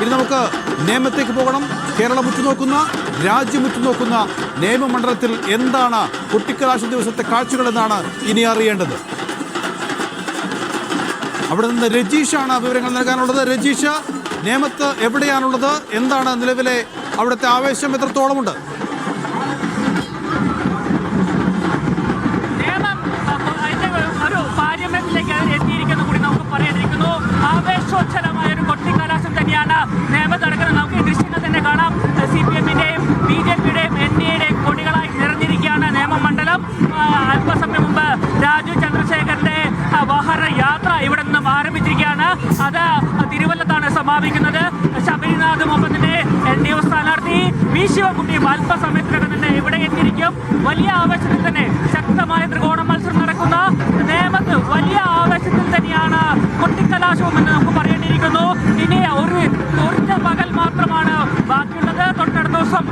ഇനി നമുക്ക് നേമത്തേക്ക് പോകണം. കേരളം ഉറ്റുനോക്കുന്ന, രാജ്യം ഉറ്റുനോക്കുന്ന നിയമമണ്ഡലത്തിൽ എന്താണ് കൊട്ടിക്കലാശ ദിവസത്തെ കാഴ്ചകളെന്നാണ് ഇനി അറിയേണ്ടത്. അവിടെ നിന്ന് രജീഷാണ് വിവരങ്ങൾ നൽകാനുള്ളത്. രജീഷ്, നേമത്ത് എവിടെയാണുള്ളത്? എന്താണ് നിലവിലെ അവിടുത്തെ ആവേശം? എത്രത്തോളമുണ്ട്? ആവേശോജ്ജലമായ ഒരു കൊട്ടിക്കലാശം തന്നെയാണ് നേമത്ത് നടക്കുന്നത്. നമുക്ക് ദൃശ്യങ്ങൾ തന്നെ കാണാം. CPM-ന്റെയും BJP-യുടെയും NDA-യുടെയും കൊടികളായി നിറഞ്ഞിരിക്കുകയാണ് നേമമണ്ഡലം. അല്പസമയം മുമ്പ് രാജു ചന്ദ്രശേഖരന്റെ വാഹന യാത്ര ഇവിടെ നിന്നും ആരംഭിച്ചിരിക്കുകയാണ്. അത് തിരുവല്ലത്താണ് സമാപിക്കുന്നത്. ശബരിനാഥും ഒപ്പം തന്നെ NDA സ്ഥാനാർത്ഥി വി ശിവൻകുട്ടിയും അല്പസമയത്തിനകം തന്നെ ഇവിടെ എത്തിയിരിക്കും. വലിയ ആവേശത്തിൽ തന്നെ ശക്തമായ ത്രികോണ മത്സരം നടക്കുന്ന നേമത്ത് വലിയ ആവേശത്തിൽ തന്നെയാണ് കൊട്ടിക്കലാശവും എന്ന് നമുക്ക് പറയേണ്ടിയിരിക്കുന്നു. ഇനി ഒരു പകൽ മാത്രമാണ് ബാക്കിയുള്ളത്. തൊട്ടടുത്ത ദിവസം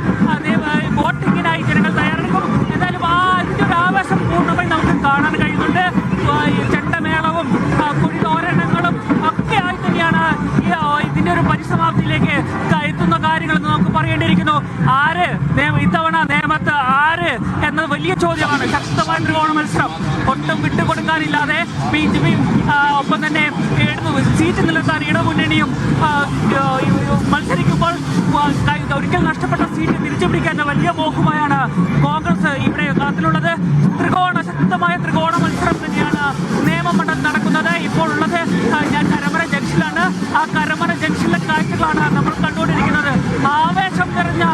വോട്ടിങ്ങിനായി ജനങ്ങൾ തയ്യാറെടുക്കും. എന്തായാലും അതിൻ്റെ ഒരു ആവേശം പൂർണ്ണമായി നമുക്ക് കാണാൻ കഴിയുന്നുണ്ട്. ചെണ്ടമേളവും കുഴിതോരണങ്ങളും ഒക്കെ ആയി തന്നെയാണ് ഇതിൻ്റെ ഒരു പരിസമാപ്തിയിലേക്ക് എത്തുന്ന കാര്യങ്ങളെന്ന് നമുക്ക് പറയേണ്ടിയിരിക്കുന്നു. ആര് ഇത്തവണ നേമത്ത് ആര് എന്നത് വലിയ ചോദ്യമാണ്. ശക്തമായ ത്രികോണ മത്സരം, ഒട്ടും വിട്ടുകൊടുക്കാനില്ലാതെ BJP-യും ഒപ്പം തന്നെ സീറ്റ് നിലനിർത്താൻ ഇടമുന്നണിയും മത്സരിക്കുമ്പോൾ ഒരിക്കൽ നഷ്ടപ്പെട്ട സീറ്റ് തിരിച്ചു പിടിക്കാൻ വലിയ മോഹമായാണ് കോൺഗ്രസ് ഇവിടെ കളത്തിലുള്ളത്. ശക്തമായ ത്രികോണ മത്സരം തന്നെയാണ് നേമമണ്ഡലം നടക്കുന്നത്. ഇപ്പോൾ ഉള്ളത് ഞാൻ കരമന ജംഗ്ഷനിലാണ്. ആ കരമന ജംഗ്ഷനിലെ കാഴ്ചകളാണ് നമ്മൾ കണ്ടുകൊണ്ടിരിക്കുന്നത്. ആവേശം നിറഞ്ഞ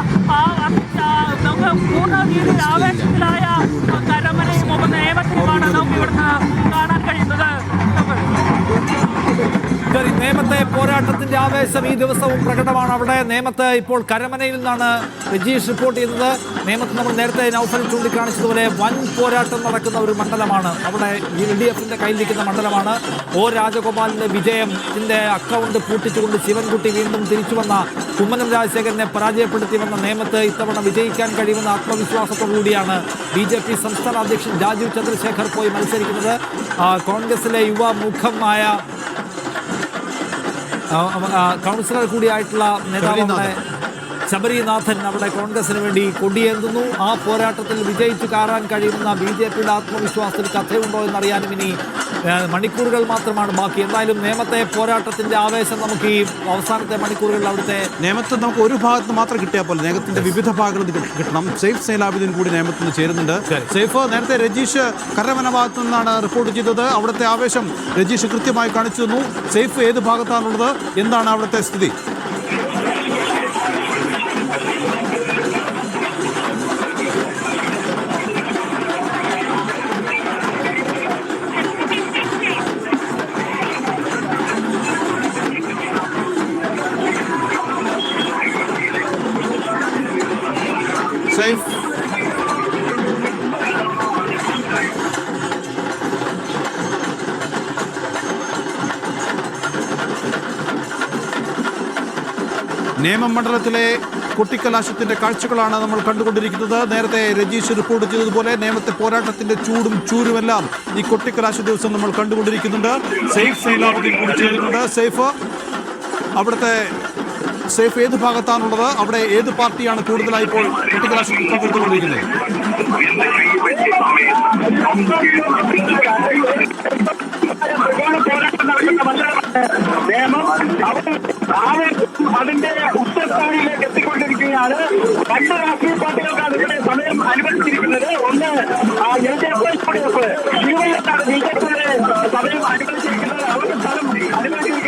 നമുക്ക് പൂർണ്ണ രീതിയിൽ ആവേശത്തിലായ കരമനയും ഒപ്പം നേമത്തിനുമാണ് നമുക്ക് ഇവിടുന്ന് കാണാൻ കഴിയുന്നത്. നേമത്തെ പോരാട്ടത്തിന്റെ ആവേശം ഈ ദിവസവും പ്രകടമാണ്. അവിടെ നേമത്ത് ഇപ്പോൾ കരമനയിൽ നിന്നാണ് രജീഷ് റിപ്പോർട്ട് ചെയ്യുന്നത്. നേമത്ത് നമ്മൾ നേരത്തെ നൗഫൽ ചൂണ്ടിക്കാണിച്ചതുപോലെ വൻ പോരാട്ടം നടക്കുന്ന ഒരു മണ്ഡലമാണ്. അവിടെ LDF-ന്റെ കയ്യിലിരിക്കുന്ന മണ്ഡലമാണ്. രാജഗോപാലിന്റെ വിജയത്തിന്റെ അക്കൗണ്ട് പൂട്ടിച്ചുകൊണ്ട് ശിവൻകുട്ടി വീണ്ടും തിരിച്ചു വന്ന കുമ്മനം രാജശേഖരനെ പരാജയപ്പെടുത്തി വന്ന നേമത്ത് ഇത്തവണ വിജയിക്കാൻ കഴിയുമെന്ന ആത്മവിശ്വാസത്തോടുകൂടിയാണ് BJP സംസ്ഥാന അധ്യക്ഷൻ രാജീവ് ചന്ദ്രശേഖർ പോയി മത്സരിക്കുന്നത്. കോൺഗ്രസിലെ യുവമുഖമായ കൗൺസിലർ കൂടിയായിട്ടുള്ള നേതാവ് ശബരിനാഥൻ അവിടെ കോൺഗ്രസിന് വേണ്ടി കൊടിയേന്തുന്നു. ആ പോരാട്ടത്തിൽ വിജയിച്ചു കയറാൻ കഴിയുന്ന BJP-യുടെ ആത്മവിശ്വാസത്തിൽ കഥയുണ്ടോ എന്നറിയാനും ഇനി മണിക്കൂറുകൾ മാത്രമാണ് ബാക്കി. എന്തായാലും നേമത്തെ പോരാട്ടത്തിന്റെ ആവേശം നമുക്ക് ഈ അവസാനത്തെ മണിക്കൂറുകളിൽ അവിടുത്തെ നേമത്ത് നമുക്ക് ഒരു ഭാഗത്ത് മാത്രം കിട്ടിയാൽ പോലെ നേമത്തിന്റെ വിവിധ ഭാഗങ്ങളിൽ കിട്ടണം. സേഫ് സൈലാബിദിൻ കൂടി നേമത്ത് നിന്ന് ചേരുന്നുണ്ട്. സേഫ്, നേരത്തെ രജീഷ് കരമന ഭാഗത്തു നിന്നാണ് റിപ്പോർട്ട് ചെയ്തത്. അവിടുത്തെ ആവേശം രജീഷ് കൃത്യമായി കാണിച്ചു തന്നു. സേഫ് ഏത് ഭാഗത്താണുള്ളത്? എന്താണ് അവിടുത്തെ സ്ഥിതി? സേഫ്, നിയമമണ്ഡലത്തിലെ കൊട്ടിക്കലാശത്തിന്റെ കാഴ്ചകളാണ് നമ്മൾ കണ്ടുകൊണ്ടിരിക്കുന്നത്. നേരത്തെ രജീഷ് റിപ്പോർട്ട് ചെയ്തതുപോലെ നേമത്തെ പോരാട്ടത്തിന്റെ ചൂടും ചൂരുമെല്ലാം ഈ കൊട്ടിക്കലാശ ദിവസം നമ്മൾ കണ്ടുകൊണ്ടിരിക്കുന്നുണ്ട്. സേഫ് സൈലാബുദ്ദീൻ കൂടി ചേരുന്നുണ്ട്. അവിടുത്തെ സേഫ് ഏത് ഭാഗത്താണുള്ളത്? അവിടെ ഏത് പാർട്ടിയാണ് കൂടുതലായി ഇപ്പോൾ കൊട്ടിക്കലാശത്തിൽ പങ്കെടുത്തുകൊണ്ടിരിക്കുന്നത്? അതിന്റെ ഉച്ചസ്ഥാനിയിലേക്ക് എത്തിക്കൊണ്ടിരിക്കുകയാണ്. രണ്ട് രാഷ്ട്രീയ പാർട്ടികൾക്കാണ് ഇവിടെ സമയം അനുവദിച്ചിരിക്കുന്നത്. ഒന്ന് LDF, UDF, BJP സമയം അനുവദിച്ചിരിക്കുന്നത്. അവർക്ക് സ്ഥലം അനുവദിച്ചിരിക്കുന്നത്